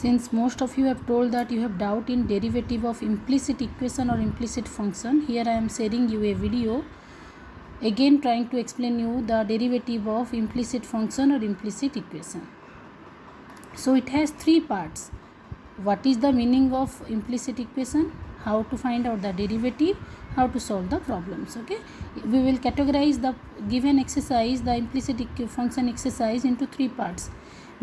Since most of you have told that you have doubt in derivative of implicit equation or implicit function, here I am sharing you a video again trying to explain you the derivative of implicit function or implicit equation. So it has three parts. What is the meaning of implicit equation, how to find out the derivative, how to solve the problems. Okay, we will categorize the given exercise, the implicit function exercise, into three parts: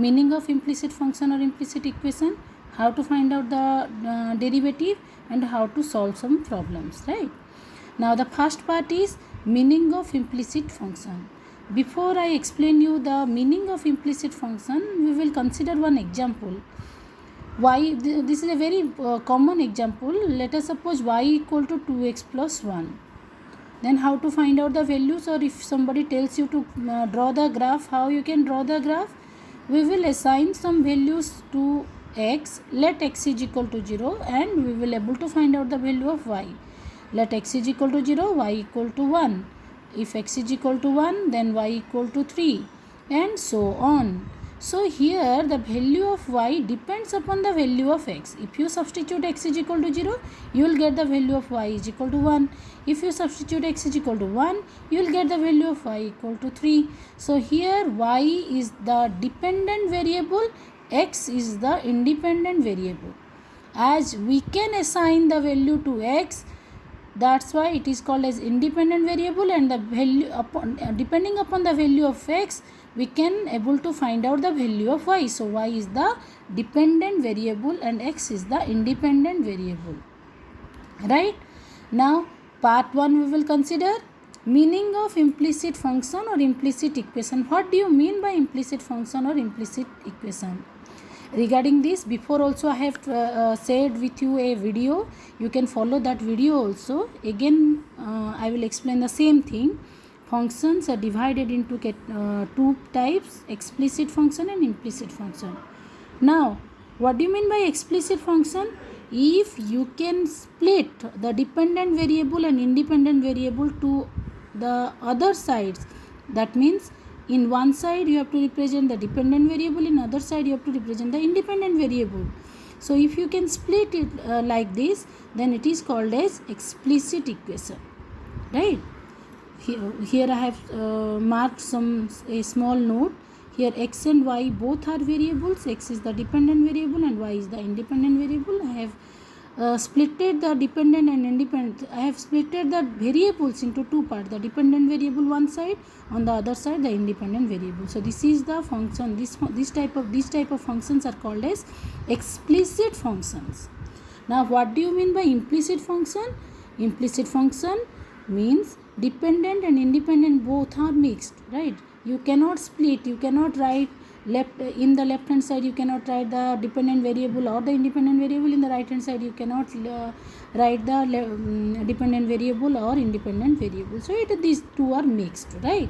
meaning of implicit function or implicit equation, how to find out the derivative, and how to solve some problems. Right now, the first part is meaning of implicit function. Before I explain you the meaning of implicit function, we will consider one example. Y, this is a very common example. Let us suppose y equal to 2x plus 1. Then how to find out the values, or if somebody tells you to draw the graph, how you can draw the graph? We will assign some values to x, let x is equal to 0, and we will able to find out the value of y. Let x is equal to 0, y equal to 1. If x is equal to 1, then y equal to 3, and so on. So here the value of y depends upon the value of x. If you substitute x is equal to 0, you will get the value of y is equal to 1. If you substitute x is equal to 1, you will get the value of y equal to 3. So here y is the dependent variable, x is the independent variable. As we can assign the value to x, that's why it is called as independent variable, and the value upon depending upon the value of x, we can able to find out the value of y. So y is the dependent variable and x is the independent variable. Right now, part 1 we will consider meaning of implicit function or implicit equation. What do you mean by implicit function or implicit equation? Regarding this, before also I have shared with you a video. You can follow that video also. Again I will explain the same thing. Functions are divided into two types: explicit function and implicit function. Now, what do you mean by explicit function? If you can split the dependent variable and independent variable to the other sides, that means in one side you have to represent the dependent variable, in other side you have to represent the independent variable. So if you can split it like this, then it is called as explicit equation. Right? Here I have marked a small note. Here x and y both are variables. X is the dependent variable and y is the independent variable. I have splitted the dependent and independent. I have splitted the variables into two parts: the dependent variable one side, on the other side the independent variable. So this is the function. This type of functions are called as explicit functions. Now, what do you mean by implicit function? Implicit function means dependent and independent both are mixed. Right? You cannot split. You cannot write in the left hand side you cannot write the dependent variable or the independent variable. In the right hand side you cannot write the dependent variable or independent variable. So these two are mixed. Right?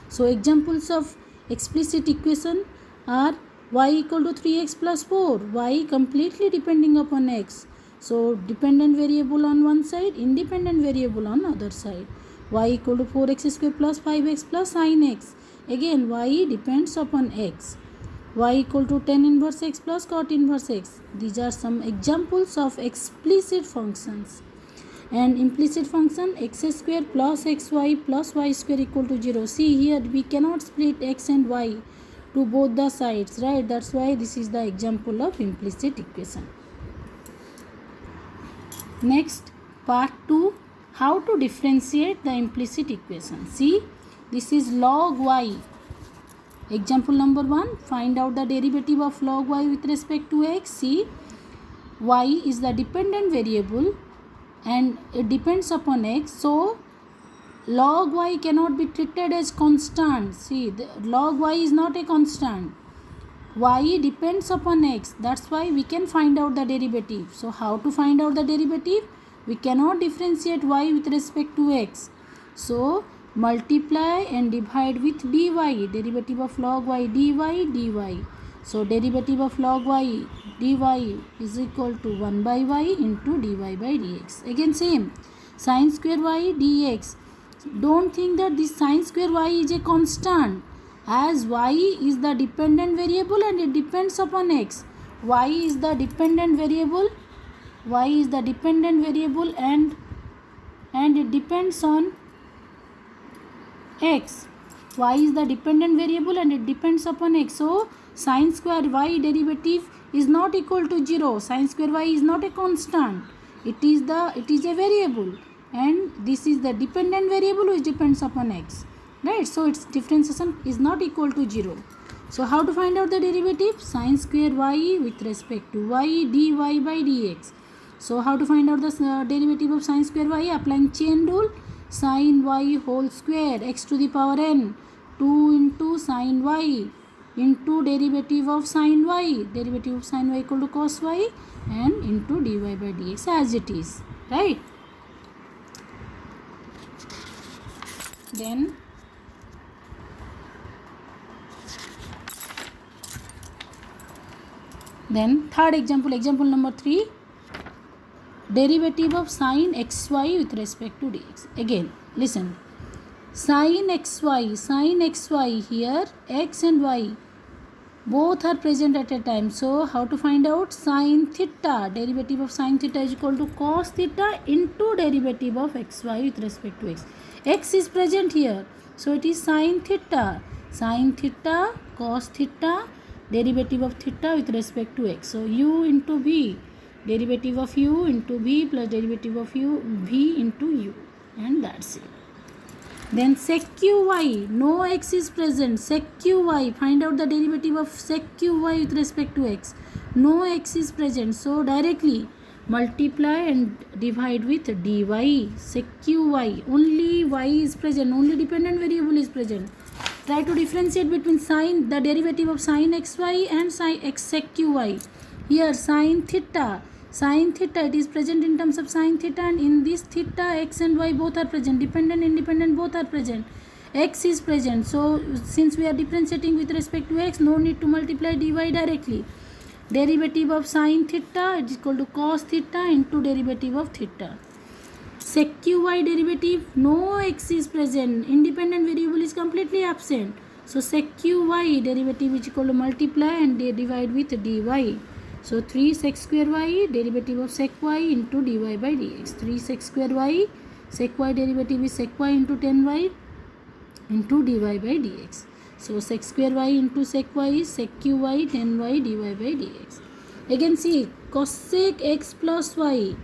So examples of explicit equation are y equal to 3x plus 4. Y completely depending upon x. So dependent variable on one side, independent variable on other side. Y equal to 4x square plus 5x plus sin x. Again, y depends upon x. Y equal to tan inverse x plus cot inverse x. These are some examples of explicit functions. And implicit function, x square plus xy plus y square equal to 0. See here, we cannot split x and y to both the sides. Right? That's why this is the example of implicit equation. Next, part 2. How to differentiate the implicit equation. See, this is log y. Example number 1. Find out the derivative of log y with respect to x. See, y is the dependent variable and it depends upon x. So, log y cannot be treated as constant. See, log y is not a constant. Y depends upon x. That's why we can find out the derivative. So, how to find out the derivative? We cannot differentiate y with respect to x. So, multiply and divide with dy. Derivative of log y dy. So, derivative of log y dy is equal to 1 by y into dy by dx. Again same. Sin square y dx. Don't think that this sin square y is a constant. As y is the dependent variable and it depends upon x. y is the dependent variable, y is the dependent variable, and it depends on x. Y is the dependent variable and it depends upon x. So sin square y derivative is not equal to 0. Sin square y is not a constant. It is a variable, and this is the dependent variable which depends upon x. Right? So its differentiation is not equal to 0. So how to find out the derivative? Sin square y with respect to y dy by dx. So how to find out the derivative of sin square y? Applying chain rule. Sin y whole square x to the power n, 2 into sin y into derivative of sin y. Derivative of sin y equal to cos y, and into dy by dx as it is. Right? Then third example, example number 3, derivative of sin xy with respect to dx. Again, listen. Sin xy here, x and y both are present at a time. So how to find out? Sin theta, derivative of sin theta is equal to cos theta into derivative of xy with respect to x. X is present here, so it is sin theta cos theta, derivative of theta with respect to x. So u into v, derivative of u into v plus derivative of u v into u, and that's it. Then sec qy, no x is present. Sec qy, find out the derivative of sec qy with respect to x. No x is present, so directly multiply and divide with dy. Sec qy, only y is present, only dependent variable is present. Try to differentiate between the derivative of sin xy and sin x sec qy. Here sin theta, it is present in terms of sin theta, and in this theta x and y both are present, dependent, independent both are present. X is present, so since we are differentiating with respect to x, no need to multiply dy directly. Derivative of sin theta, it is equal to cos theta into derivative of theta. Sec qy derivative, no x is present, independent variable is completely absent. So sec qy derivative is equal to multiply and divide with dy. So 3 sec square y, derivative of sec y into dy by dx. 3 sec square y, sec y derivative is sec y into 10y into dy by dx. So sec square y into sec y is sec qy 10y dy by dx. Again see, cosec x plus y.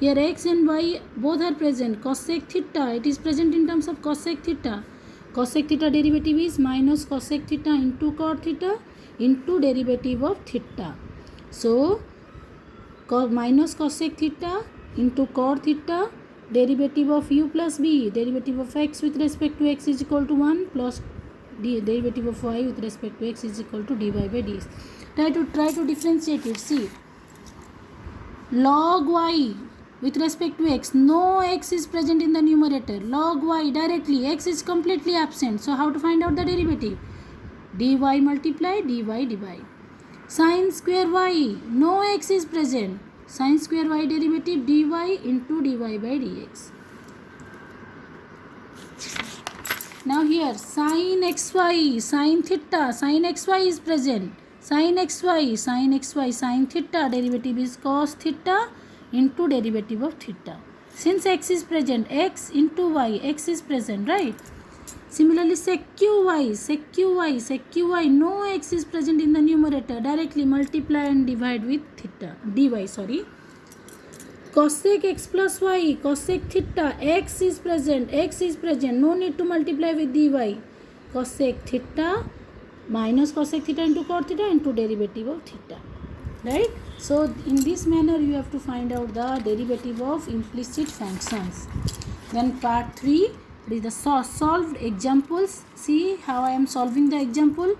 Here x and y both are present. Cosec theta, it is present in terms of cosec theta. Cosec theta derivative is minus cosec theta into cot theta into derivative of theta. So minus cosec theta into cot theta, derivative of u plus b, derivative of x with respect to x is equal to 1 plus derivative of y with respect to x is equal to dy by dx. Try to differentiate it. See, log y with respect to x, no x is present in the numerator. Log y directly, x is completely absent. So how to find out the derivative? Dy multiply dy divide. Sin square y, no x is present. Sin square y derivative dy into dy by dx. Now here sin xy, sin theta, sin xy is present. Sin xy, sin theta, derivative is cos theta into derivative of theta. Since x is present, x into y, x is present, right? Similarly, sec qy, no x is present in the numerator. Directly multiply and divide with theta, dy, Cosec x plus y, cosec theta, x is present, no need to multiply with dy. Cosec theta minus cosec theta into cot theta into derivative of theta, right? So in this manner you have to find out the derivative of implicit functions. Then part 3 is the solved examples. See how I am solving the example.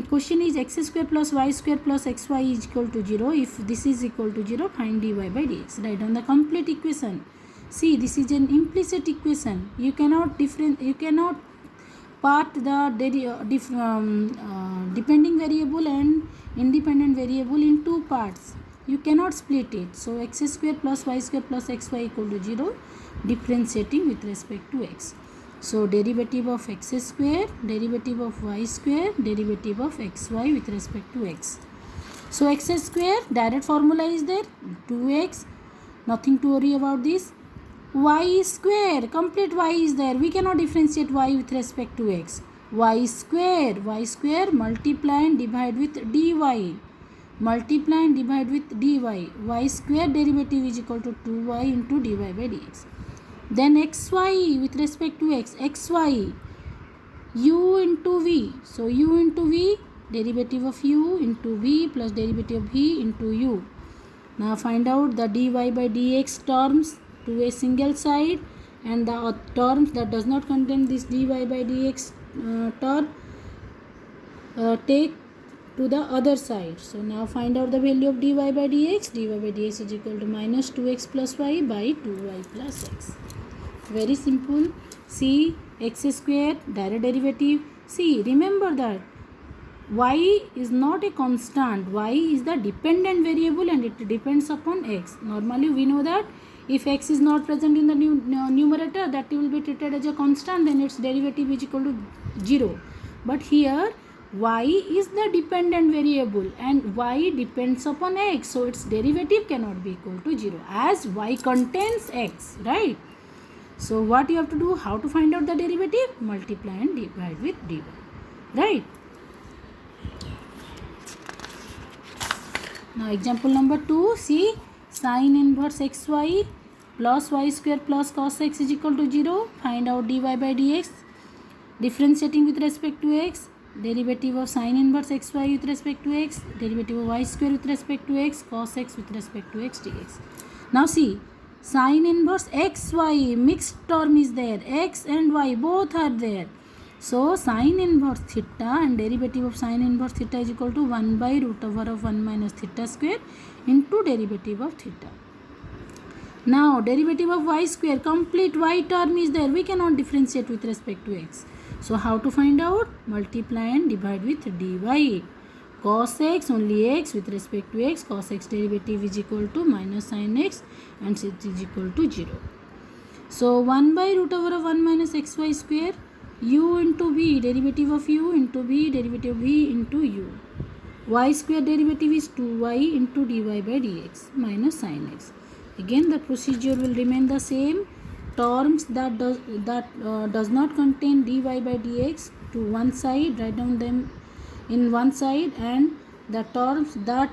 Question is x square plus y square plus xy is equal to 0. If this is equal to 0, find dy by dx. Write down the complete equation. See, this is an implicit equation. You cannot part the depending variable and independent variable in two parts. You cannot split it. So x square plus y square plus xy equal to 0, differentiating with respect to x. So derivative of x square, derivative of y square, derivative of xy with respect to x. So x square, direct formula is there, 2x, nothing to worry about this. Y square, complete y is there, we cannot differentiate y with respect to x. Y square multiply and divide with dy, multiply and divide with dy. Y square derivative is equal to 2y into dy by dx. Then xy with respect to x, xy, u into v. So u into v, derivative of u into v plus derivative of v into u. Now find out the dy by dx terms to a single side, and the terms that does not contain this dy by dx term take to the other side. So now find out the value of dy by dx. Dy by dx is equal to minus 2x plus y by 2y plus x. Very simple. See, x square, direct derivative. See, remember that y is not a constant. Y is the dependent variable and it depends upon x. Normally we know that if x is not present in the numerator, that will be treated as a constant, then its derivative is equal to 0. But here y is the dependent variable and y depends upon x, so its derivative cannot be equal to 0 as y contains x, right? So what you have to do, how to find out the derivative? Multiply and divide with dy, right? Now example number 2, see, sin inverse xy plus y square plus cos x is equal to 0. Find out dy by dx. Differentiating with respect to x, derivative of sin inverse xy with respect to x, derivative of y square with respect to x, cos x with respect to x dx. Now see, sin inverse xy, mixed term is there, x and y both are there. So sin inverse theta and derivative of sin inverse theta is equal to 1 by root over of 1 minus theta square into derivative of theta. Now derivative of y square, complete y term is there, we cannot differentiate with respect to x. So how to find out? Multiply and divide with dy. Cos x, only x with respect to x, cos x derivative is equal to minus sin x and it is equal to 0. So 1 by root over of 1 minus xy square, u into v, derivative of u into v, derivative of v into u. Y square derivative is 2y into dy by dx minus sin x. Again the procedure will remain the same. Terms that does not contain dy by dx to one side, write down them in one side, and the terms that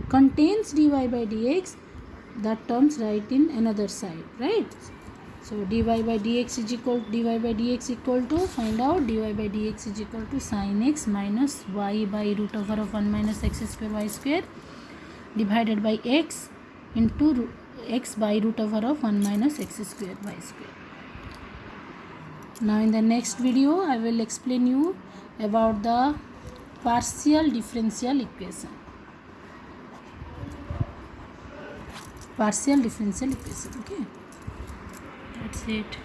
contains dy by dx, that terms write in another side, right? So dy by dx is equal to, find out dy by dx is equal to sin x minus y by root over of 1 minus x square y square divided by x into x by root over of 1 minus x square y square. Now in the next video I will explain you about the partial differential equation. Okay, that's it.